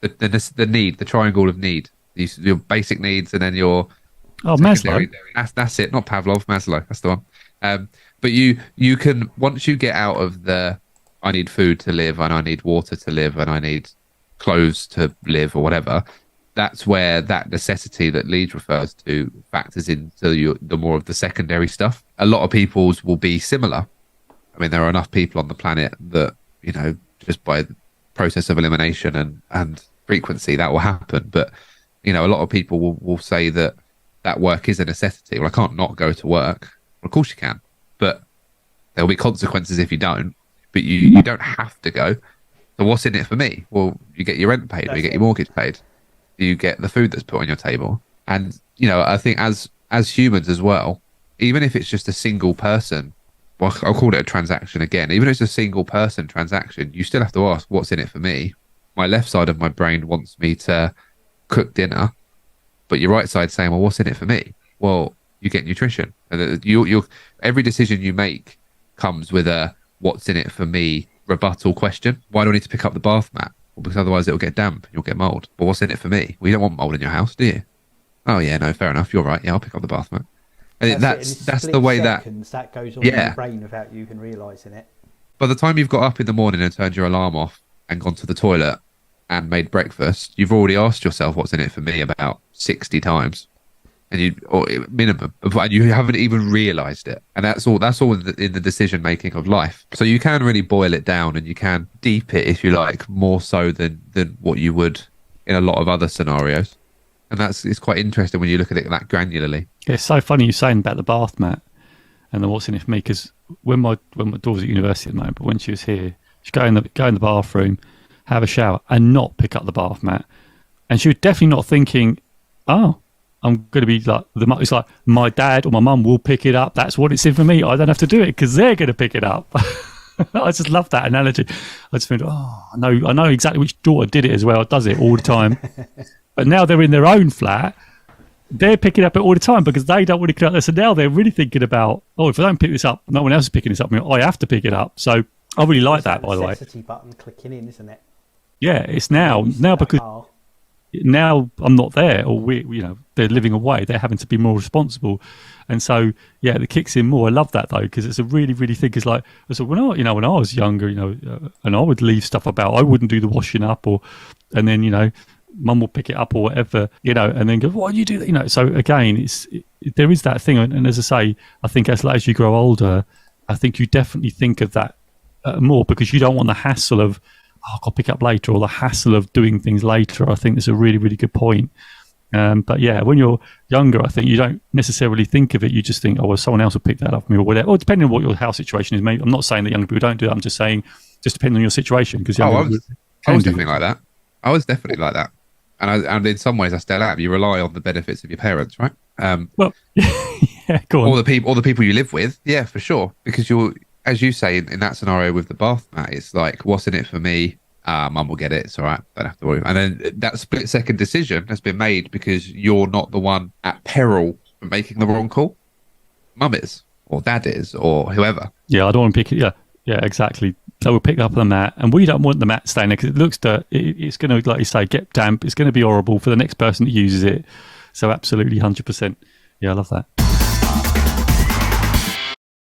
the triangle of need. Your basic needs, and then your Maslow. secondary. That's it. Not Pavlov, Maslow. That's the one. But you can, once you get out of the I need food to live and I need water to live and I need clothes to live or whatever. That's where that necessity that Leeds refers to factors into the more of the secondary stuff. A lot of people's will be similar. I mean, there are enough people on the planet that, just by the process of elimination and frequency, that will happen. But, a lot of people will say that work is a necessity. Well, I can't not go to work. Well, of course you can. But there'll be consequences if you don't. But you don't have to go. So what's in it for me? Well, you get your rent paid, or you get your mortgage paid. You get the food that's put on your table. And, I think as humans as well, even if it's just a single person, well, I'll call it a transaction again, even if it's a single person transaction, you still have to ask, what's in it for me? My left side of my brain wants me to cook dinner, but your right side's saying, well, what's in it for me? Well, you get nutrition. And every decision you make comes with a what's in it for me rebuttal question. Why do I need to pick up the bath mat? Well, because otherwise it'll get damp and you'll get mold. But what's in it for me? Well, you don't want mold in your house, do you? Oh yeah, no, fair enough. You're right. Yeah, I'll pick up the bath mat. And that's the way that goes on in your brain without you even realising it. By the time you've got up in the morning and turned your alarm off and gone to the toilet and made breakfast, you've already asked yourself what's in it for me about 60 times. Or minimum, and you haven't even realised it, and that's all in the decision making of life. So you can really boil it down, and you can deep it, if you like, more so than what you would in a lot of other scenarios. And it's quite interesting when you look at it that granularly. It's so funny you saying about the bath mat and then what's in it for me, because when my daughter was at university at the moment, but when she was here, she'd go in the bathroom, have a shower, and not pick up the bath mat, and she was definitely not thinking, oh, I'm going to be like, it's like my dad or my mum will pick it up. That's what it's in for me. I don't have to do it because they're going to pick it up. I just love that analogy. I just think, I know exactly which daughter did it as well. Does it all the time. But now they're in their own flat. They're picking up it all the time because they don't want to pick it up. So now they're really thinking about, if I don't pick this up, no one else is picking this up. I have to pick it up. So I really like that, by the way. Necessity button clicking in, isn't it? Yeah, it's now because now I'm not there, or they're living away. They're having to be more responsible, and so it kicks in more. I love that though, because it's a really thing. It's like when I was younger, and I would leave stuff about. I wouldn't do the washing up, and then mum will pick it up or whatever, and then go, why do you do that? So again, there is that thing, and as I say, I think as you grow older, I think you definitely think of that more, because you don't want the hassle of, I'll pick up later, or the hassle of doing things later. I think that's a really good point. But when you're younger, I think you don't necessarily think of it. You just think, someone else will pick that up for me or whatever. Or depending on what your house situation is, maybe. I'm not saying that younger people don't do that. I'm just saying, just depending on your situation. Because I was definitely like that. I was definitely like that, and in some ways I still am. You rely on the benefits of your parents, right? Well, yeah, go on. Or the people you live with, yeah, for sure. Because you're, as you say, in that scenario with the bath mat, it's like, what's in it for me? Mum will get it. It's all right. Don't have to worry. And then that split-second decision has been made because you're not the one at peril of making the wrong call. Mum is, or dad is, or whoever. Yeah, I don't want to pick it. Yeah, exactly. So we'll pick up the mat, and we don't want the mat staying there because it looks it's going to, like you say, get damp. It's going to be horrible for the next person that uses it. So absolutely, 100%. Yeah, I love that.